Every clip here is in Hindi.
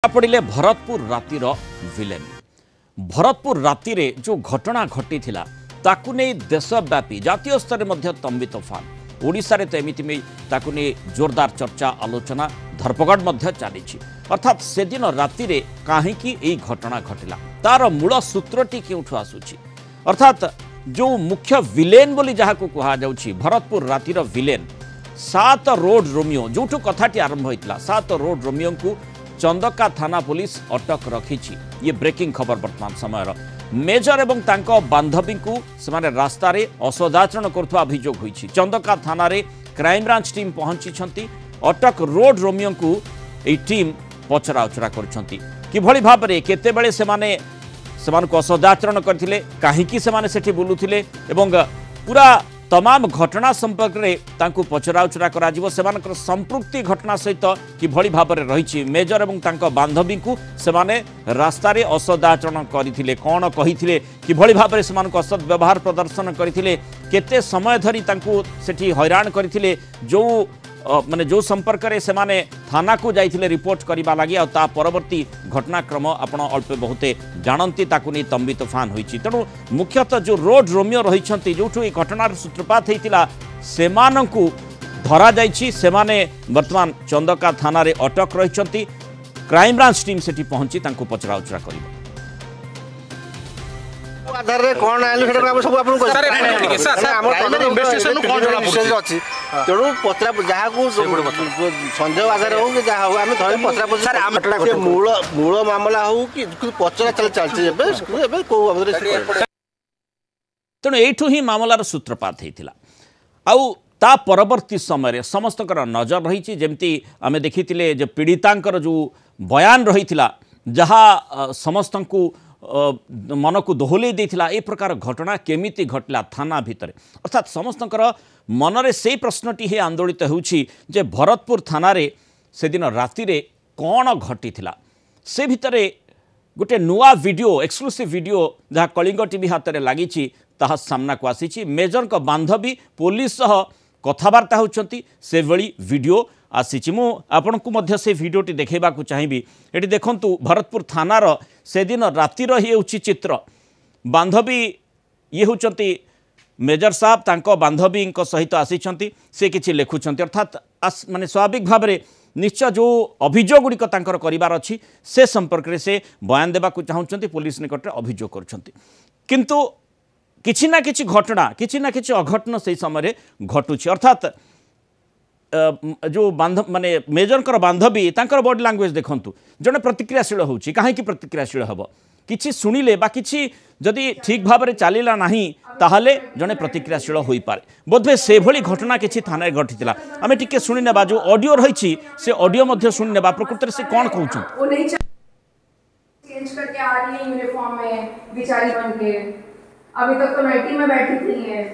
पड़े भरतपुर रातिर विलेन। भरतपुर राति रे जो घटना घटी थिला ताकु नहीं देशव्यापी जातीय स्तर में तंबी तोफान ओडिशा रे तो एमिति में ताकु नहीं जोरदार चर्चा आलोचना धरपकड़ चली अर्थात से दिन राति रे काहेकि एई घटना घटिला तार मूल सूत्रटी केउठु आसुची अर्थात जो मुख्य विलेन बोली जहाको कहा जाउची भरतपुर रातिर विलेन 7 रोड रोमियो जोठु कथाटी आरंभ होइतला 7 रोड रोमियो को चंदका थाना पुलिस अटक रखिछि। ये ब्रेकिंग खबर वर्तमान समय मेजर एवं तांको बांधवी को सेमाने रास्ता रे असदाचरण करथुवा अभियोग होइछि। चंदका थाना रे क्राइम ब्रांच टीम पहुंची अटक रोड रोमियो को ए टीम पचरा उचरा करछंती किभଳି भाबरे केते बेले सेमाने सेमानको असदाचरण करथिले काहेकि सेमाने सेठी बुलुथिले एवं पूरा तमाम घटना संपर्क में तांको पचराउचरा करा जीवो सेमानकर संपृक्ति घटना सहित किभଳି भाबरे रहिछि। मेजर एवं तांको बांधवी को सेमाने रास्ता रे असदाचरण करथिले कोन कहिथिले किभଳି भाबरे सेमानको असद व्यवहार प्रदर्शन करथिले केते समय धरी तांको सेठी हैरान करथिले जो माने जो संपर्क रे सेमाने थाना को जाइथिले रिपोर्ट करिबा लागि आ ता परवर्ती घटनाक्रम आपण अल्प बहुते जानती ताकु नै तंबी तूफान होइछि। तेणु मुख्यतः जो रोड रोमियो रहिछंती जोठु ए घटनार सूत्रपात हेतिला सेमानंकु धरा जाइछि। सेमाने वर्तमान चंदका थाना रे अटक रहिछंती क्राइम ब्रांच टीम सेठी पहुंची तांको पचरा उचरा करिबा आधार रे कोन आइलो सेटा हम सब आपन को सर हमर इन्वेस्टिगेशन कोन जणा पुलिस अछि तेणु पत्रा जहा को संदेह आधार हो कि जहा हो हम धरि पत्रा सर हम मूल मामला हो कि पचरा चल एबे को अवधि तेणु एठु ही मामलार सूत्रपात हेतिला आउ ता परवर्ती समय समस्तकर नजर रही जेमती आमे देखिथिले जे पीड़ितांकर जो बयान रहिथिला जहा समस्तंकु मन को दोहले देथिला ए प्रकार घटना केमिति घटला थाना भितर अर्थात समस्तंकर मनरे से प्रश्नटी हे आंदोलित होउछि जे भरतपुर थाना रे से दिन राति रे कोन घटिथिला से भितरे गोटे नुआ वीडियो एक्सक्लूसिव वीडियो जहाँ कलिंग टीवी हाथ में लगी ताहा सामना को आसी मेजर का बांधवी पुलिस सह कथबार्ता होती से भली वीडियो आसी मु आपण को मध्य से वीडियोटी देखा चाहिए। ये देखंतु भरतपुर थानार से दिन रातिर ही होची चित्र बांधवी ये होचंती मेजर साहब तांको बांधवी सहित आसी से किछि लिखुचंती अर्थात माने स्वाभाविक भाव में निश्चय जो अभियोग गुड़िक तांकर करिवार अछि से संपर्क रे से बयान देबा को चाहउचंती पुलिस निकट रे अभियोग करछंती किंतु किछि ना किछि घटना किछि ना किछि अघटन से समय घटुछि अर्थात जो बांध माने मेजर कर बांधवी तांकर बॉडी लैंग्वेज देखंतु जने प्रतिक्रियाशील होछि काहेकि प्रतिक्रियाशील हबो किछि सुनिले बा किछि जदि ठीक भाव में चलिला नाही ताहले जने प्रतिक्रियाशील होई पारे बोधवे से भली घटना किछि थाना घटितिला आमे टिके सुनि नेबा जो ऑडियो रहिछि से ऑडियो मध्ये सुनि नेबा प्रकृति से कोन कहउछु वो नहीं चेंज करके आ रही है यूनिफॉर्म में बिचारी बन के अभी तक तो नाइटी में बैठी थी है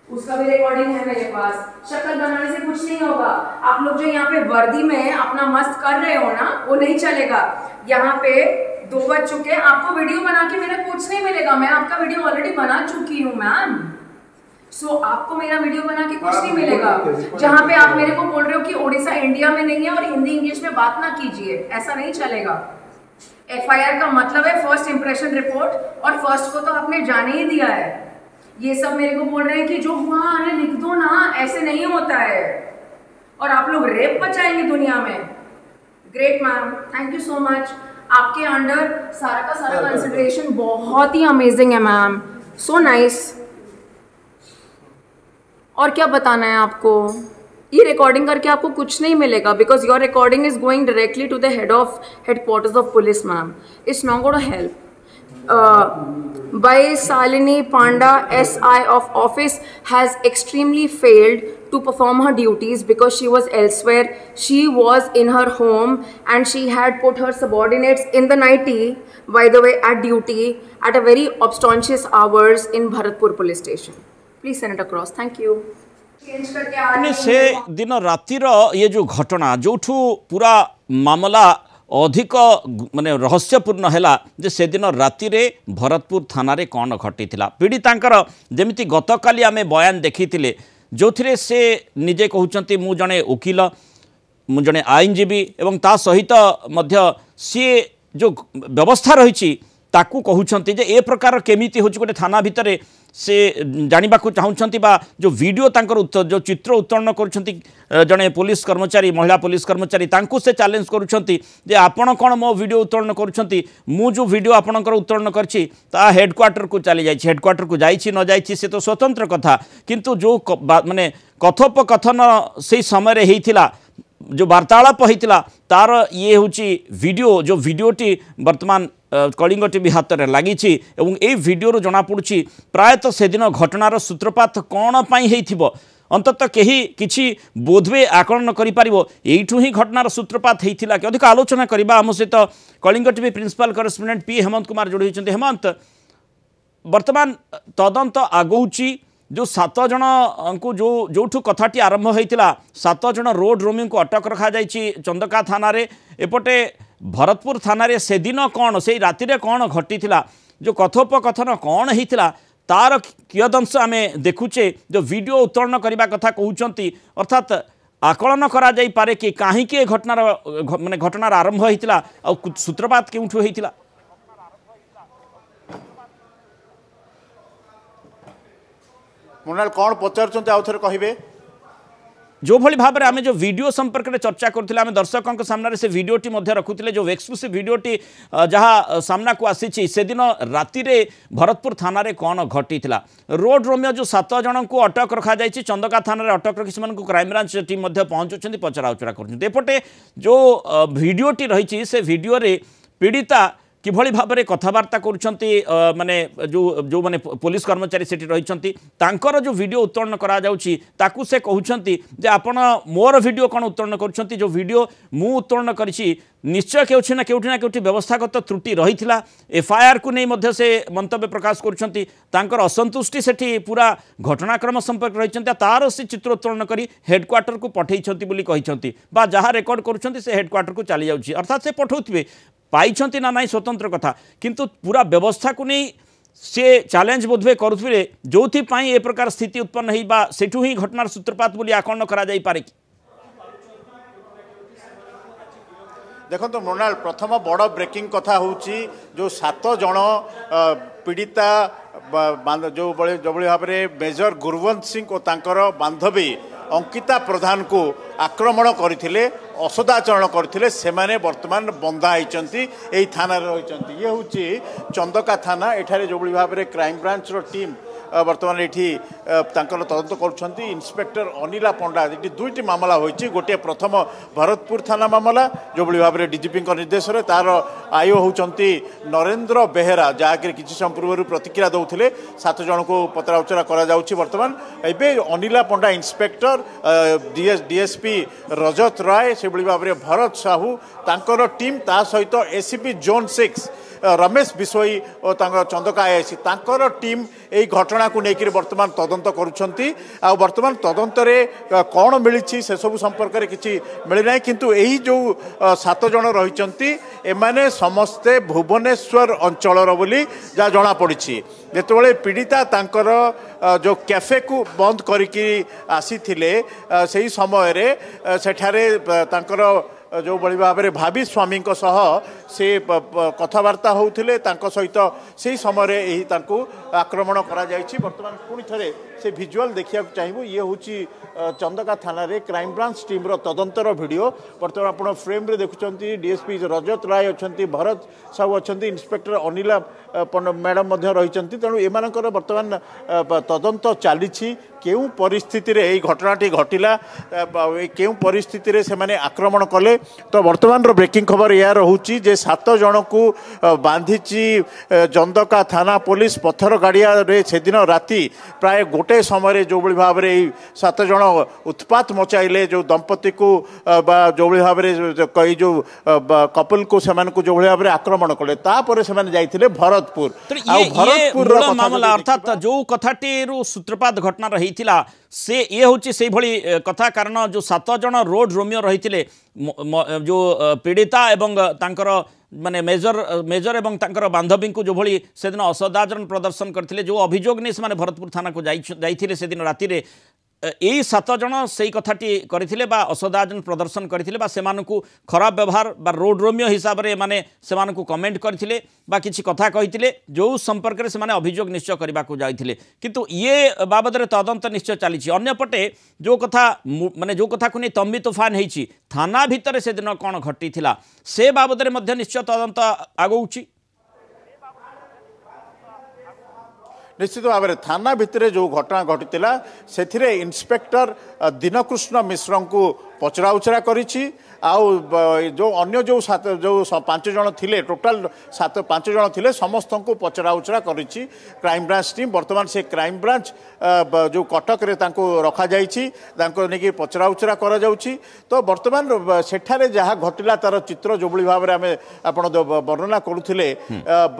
उसका भी रिकॉर्डिंग है मेरे पास। शक्ल बनाने से कुछ नहीं होगा। आप लोग जो यहाँ पे वर्दी में अपना मस्त कर रहे हो ना वो नहीं चलेगा। यहाँ पे 2 बज चुके हैं आपको वीडियो बना के मेरा कुछ नहीं मिलेगा। मैं आपका वीडियो ऑलरेडी बना चुकी हूँ मैम। सो आपको मेरा वीडियो बना के कुछ नहीं मिलेगा। जहाँ पे आप मेरे को बोल रहे हो कि ओडिशा इंडिया में नहीं है और हिंदी इंग्लिश में बात ना कीजिए, ऐसा नहीं चलेगा। FIR का मतलब है फर्स्ट इंप्रेशन रिपोर्ट और फर्स्ट को तो आपने जाने ही दिया है। ये सब मेरे को बोल रहे हैं कि जो हुआ अरे लिख दो ना, ऐसे नहीं होता है और आप लोग रेप बचाएंगे दुनिया में। Great ma'am, thank you so much. आपके अंडर सारा का सारा कंसिडरेशन बहुत ही अमेजिंग है मैम, सो नाइस। और क्या बताना है आपको? ये रिकॉर्डिंग करके आपको कुछ नहीं मिलेगा because your recording is going directly to the headquarters of police ma'am. It's not gonna help. By Salini Panda, SI of office, has extremely failed to perform her duties because she was elsewhere. She was in her home and she had put her subordinates in the nighty, by the way, at duty at a very obnoxious hours in Bharatpur police station. Please send it across. Thank you. से दिन रातिर ये जो घटना जोठू पूरा मामला अधिक माने रहस्यपूर्ण है जे से दिन राति रे भरतपुर थाना रे कौन घटी पीड़ितांकर जमिति गतकाली आमे बयान देखी जो से निजे कहते मु जड़े वकिल जड़े आईनजीवी एवं ता सहित मध्य सी जो व्यवस्था रही ताकू कहते जे ए प्रकार केमिति होची गोटे थाना भितर से जानिबा को चाहूँगी जो वीडियो जो चित्र उत्तोलन कर जड़े पुलिस कर्मचारी महिला पुलिस कर्मचारी तांकू से चैलेंज करुँचे जे आपण कौन मो वीडियो उत्तोलन करुँच मु जो वीडियो आपणकर उत्तोलन करछि ता हेडक्वार्टर को चली जाइए हेडक्वार्टर को जाइछि न जाइछि से तो स्वतंत्र कथा किंतु जो माने कथोपकथन से समय होइथिला जो वार्तालाप होइथिला तार ये होची वीडियो जो वीडियोटी वर्तमान कलिंग टीवी हाथ में लगी ए वीडियो जना पड़ी प्रायतः से दिन घटनार सूत्रपात कौन होइथिबो अंतत कहीं किसी बोधवे आकलन करूँ ही घटनार सूत्रपात होता कि अधिक आलोचना करवा आम सहित Kalinga TV principal correspondent P Hemant Kumar जोड़ी होती हेमंत वर्तमान तदंत आगौची जो 7 जन को जो कथाटी आरंभ होता 7 जन रोड रोमिंग को अटक रखा जाइए चंदका थाना रे एपटे भरतपुर थाना रे से दिन कौन से राति कौन घटी जो कथोपकथन कौन होता तार कियदंश आम देखुचे जो वीडियो उत्तोलन करने कथा कहते अर्थात आकलन करा जाई पारे कि कहीं घटनार माने घटनार आरंभ होता आ सूत्रपात केउठु होता मुनाल कौन पचार आउ थे कहे जो भली भाव में आम जो वीडियो संपर्क में चर्चा करते आम दर्शकों के सामने से वीडियोटी रखुले जो एक्सक्लूसिव वीडियोटी जहाँ सामना को आसी से दिन राति रे भरतपुर थाना रे कौन घटी रोड रोमियो जो 7 जन को अटक रखा जाइए चंदका थाना रे अटक रखी से क्राइमब्रांच टीम पहुंचुंट पचरा उचरा करपटे जो वीडियोटी रही से वीडियो रे पीड़िता किभली भाव में कथबार्ता करुँचे माने जो माने पुलिस कर्मचारी सेठी रही तांकर जो वीडियो उत्तोलन करा जाउची ताकू से कहउछंती जे आपण मोर वीडियो कौन उत्तोलन करुँच जो वीडियो मु उत्तोलन करिछि निश्चय केउछि ना केउठी व्यवस्थागत त्रुटि रही एफआईआर को नहीं मध्य से मंतव्य प्रकाश करुँच तांकर असंतुष्टि सेठी पूरा घटनाक्रम संपर्क रही तार से चित्र उत्तोलन करी हेडक्वार्टर को पठेइछंती बोली कहिछंती बा जहाँ रेकर्ड करुँच से हेडक्वार्टर को चली जाउछि अर्थात से पठाउथिबे पाइछंती ना नहीं स्वतंत्र कथा किंतु पूरा व्यवस्था को नहीं से चैलेंज बोधवे करुथिले जोथिपाई ए प्रकार स्थिति उत्पन्न होई बा सेठु ही घटनार सूत्रपात बोली आकलन करा जाई पारे कि देखो तो मृणाल प्रथम बड़ ब्रेकिंग कथा होची जो 7 जन पीड़िता जो भाव में मेजर गुरवंत सिंह और तांकर बांधवी अंकिता प्रधान को आक्रमण करथिले असदाचरण करथिले सेमाने वर्तमान बंधा होइचंती एई थाना रहिचंती ये होची चंदका थाना एठारे जो भाव में क्राइम ब्रांच रो टीम वर्तमान ये तदंत कर इन्स्पेक्टर अनिला पंडा ये 2टी मामला होती गोटे प्रथम भरतपुर थाना मामला जो भाव में डीजीपी निर्देश में तार आय होती नरेंद्र बेहेरा जहाँकि किसी समय पूर्व प्रतिक्रिया दौले 7 जन को पचरा उचरा बर्तमान एवं अनिला पंडा इन्स्पेक्टर डीएसपी रजत राय से भाव में भरत साहू तांकर टीम ता सहित एसीपी जोन 6 रमेश बिशोई और चंदका आईआईसी तांकर टीम यही घटना को लेकर वर्तमान तदंत करुछंती आ वर्तमान तदंत रे कौन मिली से सब संपर्क में किसी मिलना किंतु यही जो 7 जन रही एमाने समस्ते भुवनेश्वर अंचलर बोली जहाँ जना पड़ी जितेबाला पीड़िता तांकर जो कैफे को बंद करके आसी से समय रे सेठारे तांकर जो बड़ी भाव में भाभी स्वामी से कथबार्ता होते सहित से समय यही आक्रमण करा बर्तमान पुणी थे से भिजुआल देखा चाहिए ये हूँ चंदका थाना रे क्राइम ब्रांच टीम तदंतर वीडियो बर्तमान आप फ्रेम रे देखुं डीएसपी रजत राय अच्छा भरत साहू अच्छा इन्स्पेक्टर अनिला मैडम रही तेणु एम बर्तमान तदंत चली केउ परिस्थिति रे यही घटनाटी घटिला केउ परिस्थिति रे से माने आक्रमण कले तो वर्तमान ब्रेकिंग खबर या रोचे जे 7 जन को बांधी चंदका थाना पुलिस पत्थर गाड़िया रे से दिन राति प्राय गोटे समय जो भाव में 7 जन उत्पात मचाइले जो दंपति को जो भाव में कई जो कपल को जो भाव में आक्रमण कले तापर से जाइए भरतपुर मामला अर्थात जो कथाटी सूत्रपात घटना रही से ये हूँ से भली कथा कारण जो 7 जन रोड रोमियो रही जो पीड़िता एवं तांकर माने मेजर एवं तांकर बांधवी को जो भली से दिन असदाचरण प्रदर्शन करते जो अभियोग नहीं से भरतपुर थाना को जाइए से दिन राति रे यही 7 जन से कथाटी करथिले बा असदाचरण प्रदर्शन करथिले बा सेमानकु खराब व्यवहार बा रोड रोमियो हिसाब रे माने सेमानकु कमेंट करथिले बा किछि कथा कहिथिले जो संपर्क रे सेमाने अभियोग निश्चय करबा को जाइथिले किंतु ये बाबद रे तदंत निश्चय चली अन्य पटे जो कथा माने जो कथा को नै तंबी तूफान हेछि थाना भितर से दिन कोन घटी थिला से बाबद रे मध्य निश्चय तदंत आगौछि निश्चित भाव में थाना भितर जो घटना घटी से इन्स्पेक्टर दीनकृष्ण मिश्र को पचरा उचरा करिछि जो अन्य जो 5 जन थिले टोटाल 5 जन थिले समस्त को पचरा उचरा करिछि क्राइम ब्रांच टीम वर्तमान से क्राइम ब्रांच जो कटक रे तांको रखा जाइछि तांको नेकी पचरा उचरा करा जाउछि तो वर्तमान सेठारे जहा घटिला तार चित्र जो बली भाव रे हमें आपण वर्णना करूथिले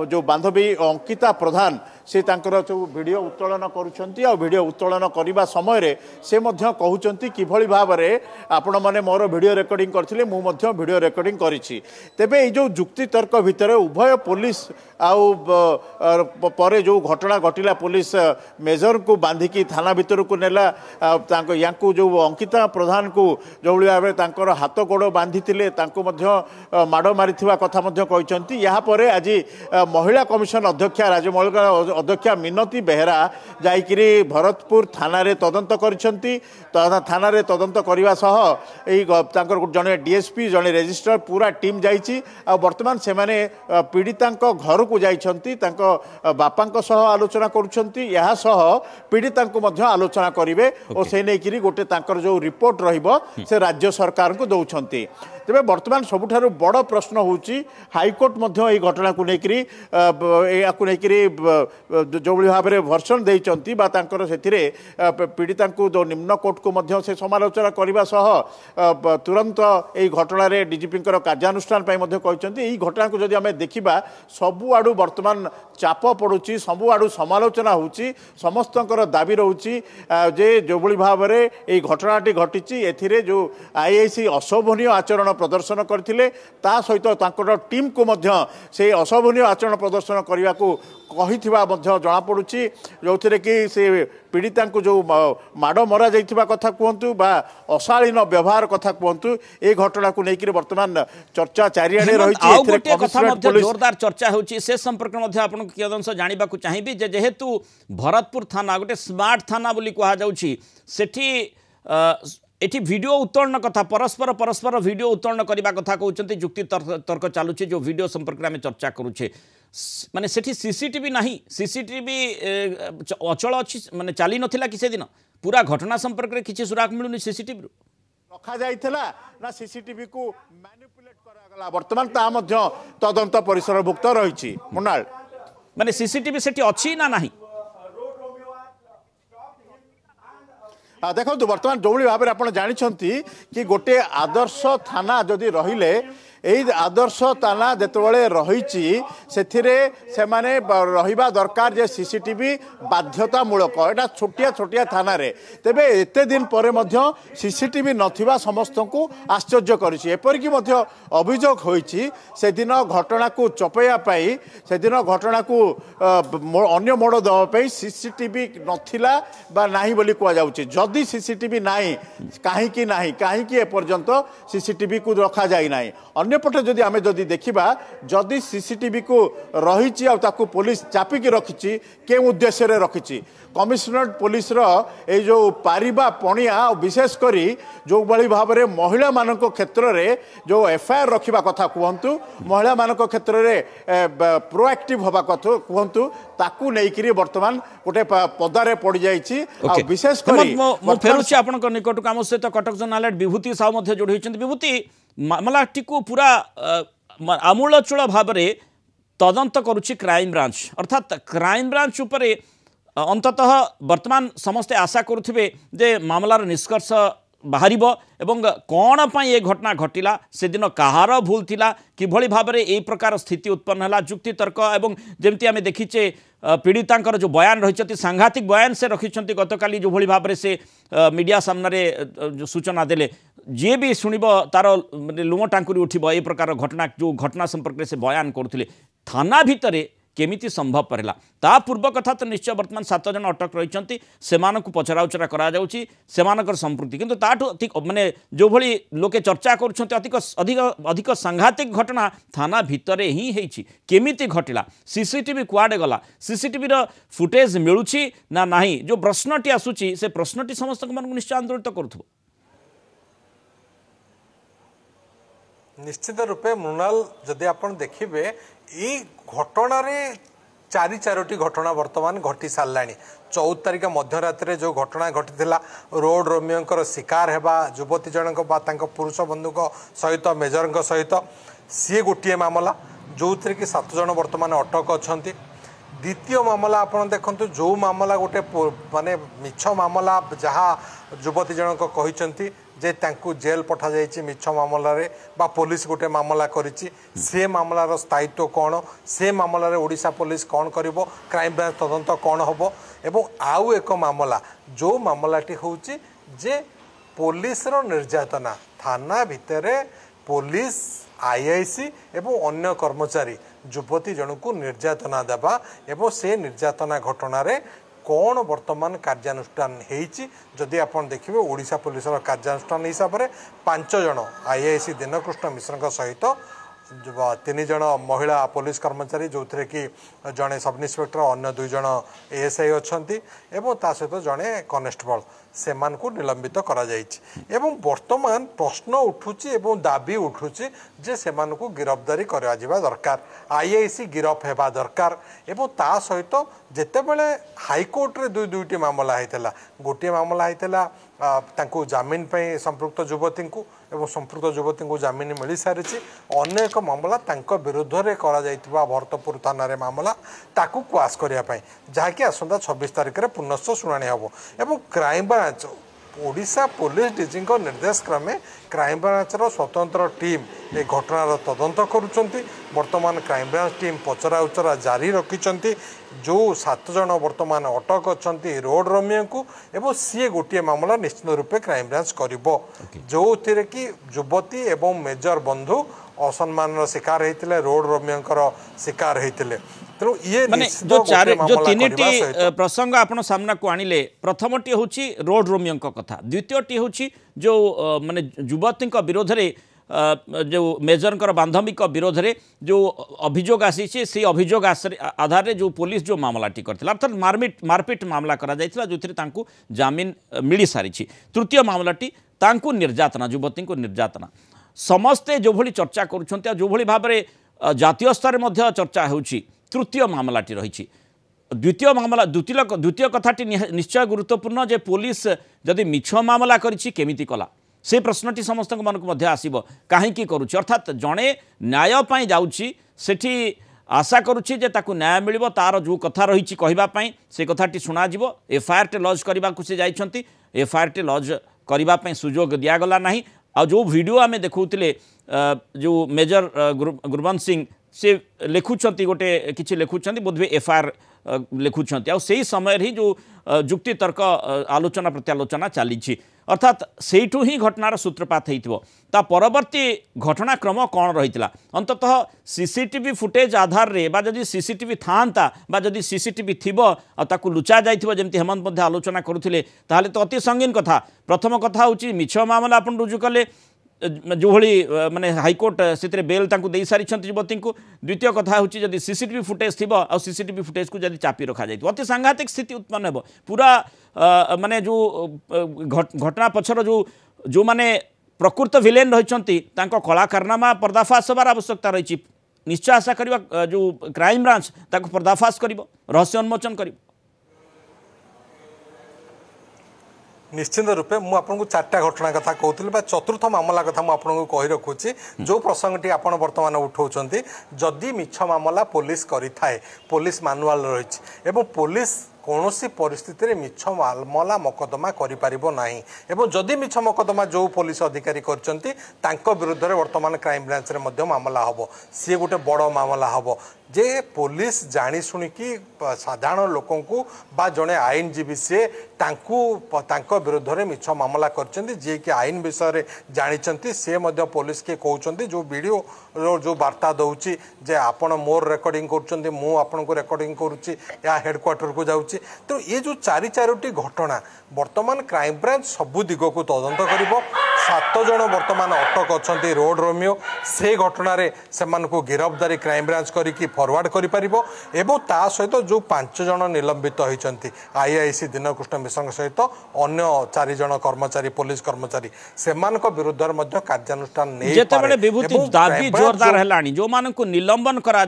जो बांधवी अंकिता प्रधान से तांकर जो वीडियो उत्तोलन करूछंती आ वीडियो उत्तोलन करबा समय रे से मध्य कहउछंती किभली भाव रे आपण माने मोर वीडियो रेकॉर्डिंग करथिले मु मध्य वीडियो रेकॉर्डिंग करिछि तेबे ए जो जुक्ति तर्क भितर उभय पुलिस आउ परे जो घटना घटिला पुलिस मेजर को बांधिकी थाना भितर को नेला तांको यांकू जो अंकिता प्रधान को जो भाव तांकर हाथ गोड़ बांधिथिले तांको मध्य माड़ मारिथिबा कथा मध्य कहउछंती यहाँ परे आज महिला कमिशन अध्यक्षा राज्यमहिला अध्यक्षा मिनती बेहरा जाइकिरी भरतपुर थाना रे तदंत करिसंती थाना रे तदंत करबा सह एई तांकर जने डीएसपी जने रजिस्ट्रार पूरा टीम जाइछि आ वर्तमान से माने पीड़ितांको घर को जाइछंती तांको बापांको सह आलोचना करूछंती यहाँ सह पीड़ितांको मध्य आलोचना करिवे और से नेकिरी गोटे तांकर जो रिपोर्ट रहिबो से राज्य सरकार को दउछंती तेबे वर्तमान सबुठारु बड़ प्रश्न होउची हाईकोर्ट मध्य एई घटना को नेकिरी याकु नेकिरी जो भाव में भर्सन देइचंती बा तांकर सेथिरे पीड़ितांको जो निम्न कोर्ट को मध्य से समालोचना करबा सह तुरंत एई घटना रे डीजीपी कार्यानुष्ठान पई मध्य कहचंती एई घटना को जदि हमें देखिबा सबु आडू वर्तमान चाप पड़ुची सबु आडू समालोचना होउची समस्तंकर दाबी रहउची जे जो भाव में एई घटनाटी घटिची एथिरे जो आईआईसी अशोभनीय आचरण प्रदर्शन करथिले ता सहित तांकर टीम को मध्य से अशोभनीय आचरण प्रदर्शन करबा को कहिथिबा मध्य जणा पड़ुची जोथिरे कि से पीड़िता को जो माड़ मरा जाइथिबा कथा कहतु बा अशालीन व्यवहार कथा कहतु ए घटना को लेकर वर्तमान चर्चा चारिआडे रही जोरदार चर्चा होची से संपर्क मध्ये आपन कियदंश जानिबा को चाहिबी जे जेहेतु भरतपुर थाना गोटे स्मार्ट थाना बोली कहा जाउची सेठी एठी वीडियो उत्तोलन कथा परस्पर वीडियो उत्तोलन करबा कथा कहउचंती जुक्ति तर्क चालुची जो वीडियो संपर्क में चर्चा करूछे माने सेठी सीसीटीवी नाही सीसीटीवी अचल अछि माने चाली नथिला किसे दिन पूरा घटना संपर्क रे किछि सुराग मिलुनी सीसीटीवी रखा जाइथिला ना सीसीटीवी को मैनिपुलेट करा गला वर्तमान ता मध्य तदंत परिसरभुक्त रहिछि मुनाल माने सीसीटीवी सेठी अछि ना नाही देखो वर्तमान जो भाव में आप जानते कि गोटे आदर्श थाना जदि रहिले यही आदर्श थाना जितेबाला रही से माने रहिबा दरकार जे सीसीटीवी बाध्यतामूलक एटा छोटिया छोटिया थाना रे तेबे एते दिन परे मध्य सीसीटीवी नथिबा समस्त को आश्चर्य करिछि एपरिकी मध्य अभियोग होइछि से दिन घटना को चपेया पाई से दिन घटना को अन्य मोड़ देवा पाई सीसीटीवी नथिला बा नाही बोली कुआ जाउछि जदि सीसीटीवी नाही काहे एपर्यंत सीसीटीवी को रखा जाई नाही अन्यपटे जदि आमे जदि देखिबा जदि सीसीटीवी को रही पुलिस चापिकी रखी के उद्देश्य रे रखी कमिशनरेट पुलिस ये जो पारिबा पणिया विशेषकर जो बड़ी भाव में महिला मान क्षेत्र में जो एफआईआर रखा कथा कहतु महिला मान क्षेत्र में प्रोएक्टिव हवा कथा कहतु ताकू नहीं वर्तमान गोटे पदारे पड़ जाइए विशेषकर फेरुची आपण निकट आम सहित कटक जर्नालेट विभूति साहू जोड़ी विभूति मामलाटी को पूरा आमूलचूल भाव में तदंत करुच्ची क्राइम ब्रांच अर्थात क्राइम ब्रांच उपरे अंततः वर्तमान समस्ते आशा करुथिबे जे मामलार निष्कर्ष बाहर एवं कौन पाई ये घटना घटिला से दिन कहार भूल थिला किभली भाव में यही प्रकार स्थिति उत्पन्न है जुक्ति तर्क एवं जमती आम देखीचे पीड़ितांकर जो बयान रही सांघातिक बयान से रखिंट गतकाली जो भली भाव में से मीडिया सामने जो सूचना देले जी भी शुणव तार लुह टांकुरी उठब ये प्रकार घटना जो घटना संपर्क से बयान करुले थाना भितर केमिति संभवपर है ता पूर्व कथा तो निश्चय वर्तमान 7 जन अटक रही से पचराउचरा करा संपृक्ति किंतु ताठू माने जो भली लोके चर्चा करुछन्ते अधिक सांघातिक घटना थाना भितर ही हेछि केमिति घटिला सीसीटीवी कुआडे गला सीसीटीवी रो फुटेज मिलुछि ना नाही जो प्रश्नटी आसुछि से प्रश्नटी समस्त मन निश्चय आंदोलित करूथबो निश्चित रूपे मृणाल जदि आपण देखिबे ई घटना रे चारोटी घटना वर्तमान घटी साराणी 14 तारिख मध्यरात्रि जो घटना घटी रोड रोमियों शिकार हेबा युवती जनक पुरुष बंधु सहित मेजर सहित सी गोटे मामला जो थी कि 7 जन वर्तमान अटक अच्छा द्वितीय मामला आपड़ देखु जो मामला गोटे माने मिछ मामला जहाँ युवती जनक कहते जे तांकु जेल पठा जाइए मिछ मामला रे बा पुलिस गोटे मामला करिछि से मामलार स्थायित्व कौन से मामला रे ओडिशा पुलिस कौन करिवो क्राइम ब्रांच तदंत कौन हबो एवं आउ एक मामला जो मामलाटी होउछि जे पुलिस रो निर्यातना थाना भितरे पुलिस आईआईसी एवं अन्य कर्मचारी युवती जनकु निर्यातना देबा एवं से निर्यातना घटना रे कौन वर्तमान कार्यानुष्ठान होती जदि आप देखिए ओडिशा पुलिस कार्यानुष्ठान हिसाब से 5 जन आईआईसी दीनकृष्ण मिश्र सहित 3 जन महिला पुलिस कर्मचारी जो थे कि जड़े सब इन्स्पेक्टर अन्य 2 जन एएसआई अच्छा ता सहित जड़े कनेस्टेबल से निलंबित करा एवं वर्तमान प्रश्न उठुची एवं दाबी उठुची जे से गिरफ्तारी करा दरकार आईआईसी गिरफ हेबा दरकार एवं ता सहित जेतेबेले हाईकोर्ट रे दुईटी मामला होता गोटे मामला होता तांको जामिन पे संपृक्त युवती को एवं संपृक्त युवती को जामिन मिल सारी अन्य एक मामला तांको विरुद्ध रे करा जाइतिबा भरतपुर थाना रे मामला ताकू क्वाश करिया पई जहाँकि आसंता 26 तारिख रे पुनश्च शुणाणी हबो एवं crime branch Odisha police DG निर्देश क्रमे क्राइम ब्रांच रो स्वतंत्र टीम ए घटनार तदंत करुचंती वर्तमान क्राइम ब्रांच टीम पचरा उचरा जारी रखिचंती जो 7 जन वर्तमान अटक अच्छा रोड रोमियो को एवं सी गोटे मामला निश्चित रूपे क्राइम ब्रांच करिवो जो थिरे कि युवती एवं मेजर बंधु असम्मान शिकार होते रोड रोमियो शिकार होते तेणु ये जो 3टी प्रसंग आपण सामना को आनिले प्रथमटी होची रोड रोमियो कथा द्वितीयटी होची जो माने युवती विरोध रे जो मेजर बांधविक विरोध में जो अभियोग आसी से अभियोग आधार जो पुलिस जो मामलाटी करथिला अर्थात मारपीट मामला करा जायथिला जोथिरे तांकु जामिन मिली सारी तृतीय मामलाटी तांकु निर्यातना युवती को निर्यातना समस्ते जो भली चर्चा करुछन्ते जो भली भाव में जातीय स्तर में चर्चा होउछि तृतीय मामलाटी रही द्वितीय मामला द्वितीय कथाटी निश्चय गुरुत्वपूर्ण जे पुलिस जदि मिछ मामला करिछि केमिति कला से प्रश्नटी समस्त मन को आसब कहीं करुच्ची अर्थात जड़े न्याय जाऊँगी सेठी आशा करुच्ची जे ताकू न्याय मिल तार जो कथा रही कहवाई से कथाटी शुणाव एफआईआर टे लॉज करने को सी जाइछन्ति एफआईआर टे लॉज करने सुजोग दिगला ना आ जो वीडियो आम देखुले जो मेजर गुरबंश सिंह से लिखुंट गोटे किसी लिखुंट बोधवे एफआईआर लिखुंट आ समय ही जो जुक्ति तर्क आलोचना प्रत्यालोचना चली अर्थात सेठू ही घटनार सूत्रपात होता परवर्ती घटनाक्रम कौन रही अंततः सीसीटीवी फुटेज आधार रे बा जदि सीसीटीवी था बा जदि सीसीटीवी थिबो आ ताकू लुचा जाइथिबो जेमति हेमंत मध्ये आलोचना करुथिले ताहले तो अति संगीन कथा प्रथम कथा होची मिछ मामला आपण रुजु कले जो भली माने हाईकोर्ट से बेल तांकू दे सारी युवती को द्वितीय कथा होची जदि सीसीटीवी फुटेज थिबो आ सीसीटीवी फुटेज को जदि चापी रखा जाइतो अति सांघातिक स्थिति उत्पन्न हेबो पूरा माने जो घटना पछर जो माने प्रकृत विलेन रही कला कारनामा पर्दाफाश होबार आवश्यकता रही निश्चय आशा करवा जो क्राइम ब्रांच ताको पर्दाफाश करिवो रहस्य उन्मोचन करिवो निश्चित रूपे मुझे आपको 4टा घटना कथा कहूँ चतुर्थ मामला कथा मुझे कही रखुची जो प्रसंगटी आप बर्तमान उठाऊँ जदि मिछ मामला पुलिस करें पुलिस मानुआल रही पुलिस कौनसी परिस्थिति मिछ मामला मकदमा करें एवं जदि मिछ मकदमा जो पुलिस अधिकारी कर विरुद्ध में वर्तमान क्राइम ब्रांच रे मामला हम सी गोटे बड़ मामला हम जे पुलिस जानी शुणिकी साधारण लोकों को बा जड़े आईनजीवी सी विरुद्ध में मिछ मामला कर जी कि आईन विषय जानी सी पुलिस के कहते जो वीडियो जो वार्ता दौची जे आपण मोर रेकर्डिंग कर आपन को रेकर्डिंग करुच्ची या हेडक्वार्टर को जाऊँगी तो ये जो चारोटी घटना वर्तमान क्राइम ब्रांच सबू दिग को तदंत कर 7 जन वर्तमान अटक अच्छा रोड रोमियो से घटना से गिरफ्तारी क्राइम ब्रांच करी फरवर्ड कर सहित जो 5 जन निलंबित होती आईआईसी दीनकृष्ण मिश्र सहित अन्य 4 जन कर्मचारी पुलिस कर्मचारी से विरुद्ध में कार्यानुष्ठान दाबी जोरदार है जो मान निलंबन करा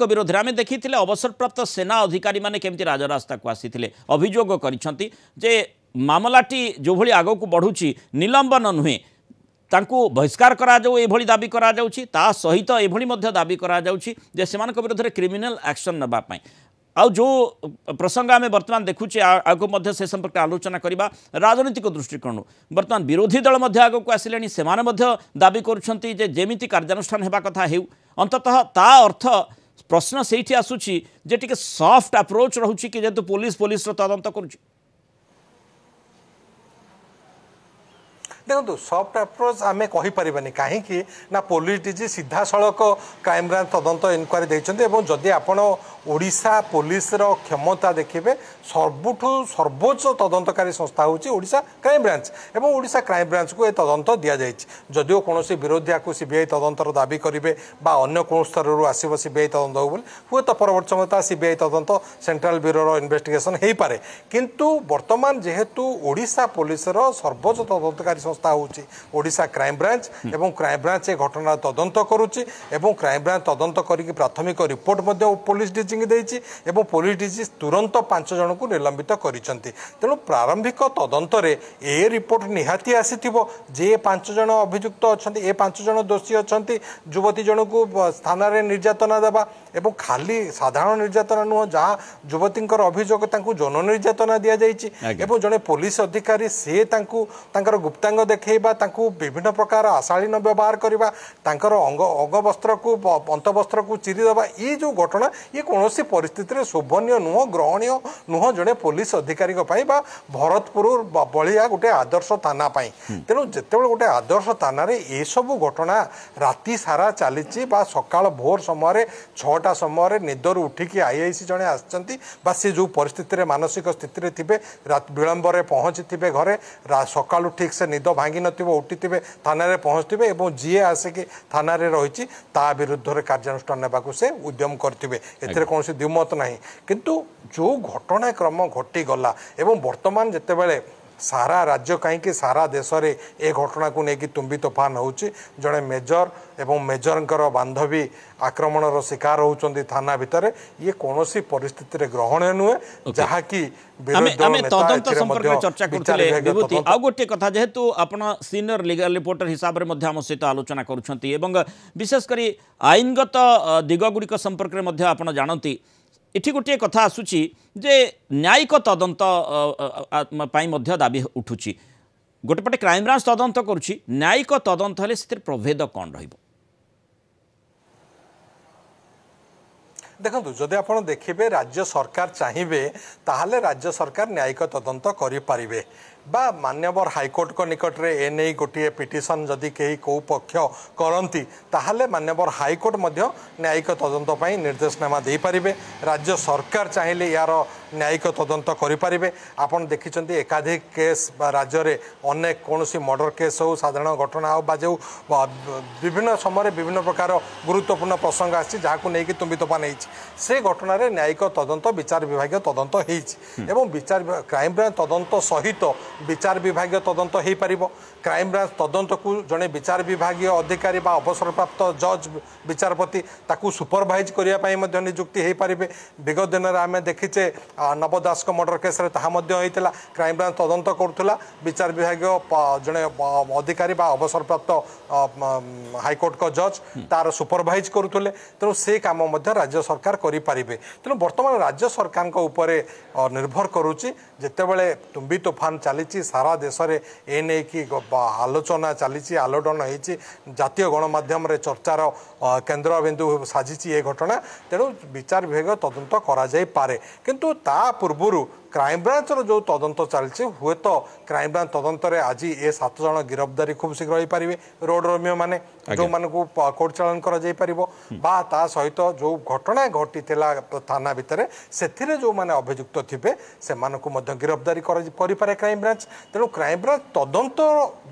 विरोध में देखी अवसरप्राप्त सेना अधिकारी माने केमती राजरास्ता को आसी अभियोग कर मामलाटी जो भली आग को बढ़ुची निलंबन नुहे तांकु बहिष्कार करा जाऊ एभली दाबी करा जाउची ता सहित एभली मध्य दाबी करा जाउची जे सेमानक विरोध रे क्रिमिनल एक्शन नबा पई आ जो प्रसंग आम बर्तमान देखुचे आगो मध्य से संपर्क आलोचना करबा राजनीतिक दृष्टिकोण बर्तमान विरोधी दल मध्य आगो को आसिलेनी सेमाने मध्य दाबी करूछंती जे जेमिति कार्यानुष्ठान हेबा कथा हेउ अंततः ता अर्थ प्रश्न सेठी आसुची जे टिके सॉफ्ट अप्रोच रहुची कि जेतु पुलिस रो तदंत करूची देखो सॉफ्ट अप्रोच आम कहीपर कहीं ना पुलिस डीजी सीधा सड़क क्राइम ब्रांच तदंत इनक्वारी देते जदि आपण ओडिशा पुलिस रो क्षमता देखिए सबुठू सर्वोच्च तदंतकारी संस्था होची ओडिशा क्राइम ब्रांच एवं ओडिशा क्राइम ब्रांच को यह तदंत दि जाए जदिओ कौन विरोधिया को सीबीआई तदंतर दाबी करेंगे अन्य कौन स्तर आसो सीबीआई तदंत हो हूँ तो परवर्त समय सीबीआई तदंत सेंट्रल ब्यूरो इन्वेस्टिगेशन हो पारे किंतु वर्तमान जेहेतु ओडिशा पुलिस रो सर्वोच्च तदंतकारी संस्था होची ओडिशा क्राइम ब्रांच एवं क्राइम ब्रांच ए घटना तदंत करुच्ची एवं क्राइम ब्रांच तदंत करके प्राथमिक रिपोर्ट पुलिस डीजी देइछि एवं पुलिस डीजी तुरंत 5 जन को निलंबित करिसंती तेणु प्रारंभिक तदंत रे ए रिपोर्ट निहाती आसीथिबो जे 5 जन अभियुक्त अछंती ए 5 जन दोषी अछंती युवती जन को थाना रे निर्यातना देबा एवं खाली साधारण निर्यातना नुह जहाँ युवतींकर अभियोग तांकु जन निर्यातना दिया जाइछि एवं जने पुलिस अधिकारी से तांकर गुप्तांग देखैबा तांकु विभिन्न प्रकार आशालीन व्यवहार करबा तांकर अंग वस्त्र को अंत वस्त्र को चिरी देबा ये जो घटना ये कौन परिस्थिति शोभनीय नुह ग्रहणीय नुह जड़े पुलिस अधिकारी भरतपुर बलिया गोटे आदर्श थाना तेणु जिते गोटे आदर्श थाना ये सब घटना राति सारा चली सकाल भोर समय 6टा समय निदर उठिकी आईआईसी जड़े आसी जो परिस्थिति मानसिक स्थिति थे विलंब पहुँची थे घरे सकालू ठीक से निद भांगी नथिबो उठी थे थाना पहुँचते और जी आसिक थाना रही विरुद्ध में कार्यानुष्ठान नेबाकू से उद्यम करते कौन द्विमत ना किंतु जो घटनाक्रम घटीगला एवं वर्तमान जितेबाला सारा राज्य कहीं सारा देश में ए घटना को लेकिन तुम्बी तोफान होची जड़े मेजर एवं मेजर बांधवी आक्रमण शिकार होती थाना भितर ये कौन परिस्थिति रे ग्रहणीय नुहे जहाँ की तदंत संपर्क चर्चा करते आ गोटे कथा जेहेतु आपण सीनियर लीगल रिपोर्टर हिसाब से आम सहित आलोचना करुँच विशेषकर आईनगत दिगगुड़िक संपर्क में आप जानती इठी गोटे कथा आसुची जे न्यायिक तदंत पाई मध्य दाबी उठुची गोटे पटे क्राइम ब्रांच तदंत करुची न्यायिक तदंत हेले सितिर प्रभेद कौन रहिबो देखो जदि आप देखिए राज्य सरकार चाहिए ताहले राज्य सरकार न्यायिक तदंत करें बा मान्यवर हाईकोर्ट को निकट रे एने गोटे पिटिशन जदि कहीं कौ पक्ष करती ताहले मान्यवर हाईकोर्ट मध्य न्यायिक तदंत पाई निर्देशनामा दे पारिबे राज्य सरकार चाहिए यार न्यायिक तदंत करें आपन देखिछंती एकाधिक केस राज्य रे अनेक कौनसी मर्डर केस हो साधारण घटना हो बा जो विभिन्न समय विभिन्न प्रकार गुरुत्वपूर्ण प्रसंग आछि जाहाकू नेकी तुम्बी तोफान होइछि से घटना रे न्यायिक तदंत विचार विभाग तदंत होइछि एवं विचार क्राइम ब्रांच तदंत सहित विचार विभाग तदंत हो पार क्राइमब्रांच तदंत को जड़े विचार विभाग अधिकारी बा अवसरप्राप्त जज विचारपति ताकू सुपरभाइज करने नियुक्ति हो पारे। विगत दिन में आम देखीचे नव दास मर्डर केस होता क्राइमब्रांच तदंत करुला विचार विभाग जड़े अधिकारी बा अवसरप्राप्त हाईकोर्ट का जज तार सुपरभाइज करुले तेणु से कम राज्य सरकार करें। तेणु बर्तमान राज्य सरकार निर्भर करुच्ची जितेबले तुम्बी तोफान चली सारा देश में एने की आलोचना चली आलोड़न होती जातीय गणमाध्यम चर्चार केन्द्र बिंदु साजिश ये घटना तेणु विचार विभाग तदंत करे किंतु ता पूर्व क्राइमब्रांच जो तदंत चलती हुए तो क्राइमब्रांच तदंत आज ये 7 जन गिरफ्तारी खूब शीघ्र हो पारे रोड रोमियो माने जो मान को कोर्ट चालान करा सहित जो घटना घटी थाना भितर से जो मैंने अभियुक्त थे से गिरफ्तारी करे क्राइमब्रांच। तेणु क्राइमब्रांच तदंत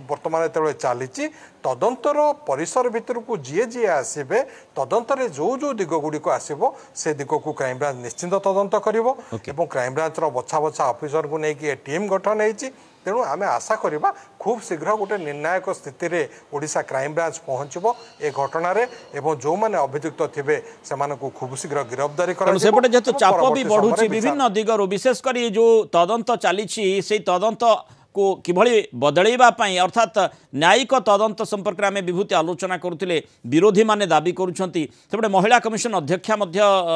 बर्तमान जो चली तदंतर परिसर भितर को जी जी आसबे तदंतर जो जो दिग गुड़िक आसो से दिग को क्राइमब्रांच निश्चिंत तदंत करिवो एवं क्राइमब्रांच बछा बछा ऑफिसर को लेकिन टीम गठन होती। तेणु आम आशा करवा खूब शीघ्र गोटे निर्णायक स्थिति रे ओडिशा क्राइमब्रांच पहुँचब ए घटना एवं जो मैंने अभियुक्त थे से खूब शीघ्र गिरफ्तारी सेपटे जेहेतु चाप भी बढ़ुची विभिन्न दिगरु विशेषकर जो तदंत चली से तदंत को किभली बदलैवाई अर्थात न्यायिक तदंत संपर्क में विभूति आलोचना करुले विरोधी माने दाबी करुछंती सेपटे महिला कमिशन अध्यक्षा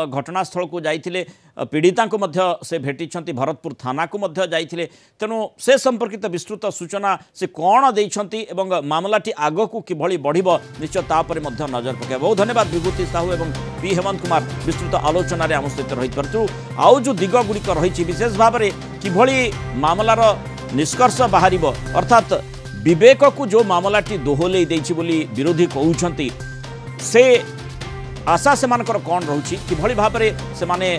घटनास्थल को जाइथिले पीड़िता को से भेटी भरतपुर थाना को जाइथिले तेणु से संपर्कित विस्तृत सूचना से कौन देइछंती एवं मामलाटी आग को किभली बढ़िबो निश्चय तापर नजर पकाइबा। बहुत धन्यवाद विभूति साहू एवं पी हेमंत कुमार विस्तृत आलोचन आम सहित रही परतु आउ जो दिग गुड़िक रही विशेष भाव में किभली मामलार निष्कर्ष बाहर अर्थात विवेक को जो मामलाटी दोहलै देछि बोली विरोधी कहउछंती से आशा से मानकर कौन रहुछि किभली भाव में से माने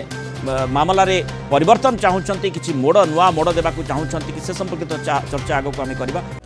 मामला रे परिवर्तन चाहूँगी किसी मोड़ नुआ मोड़ देवाक चाहूँगी कि से संपर्कित चर्चा आगक आम करवा।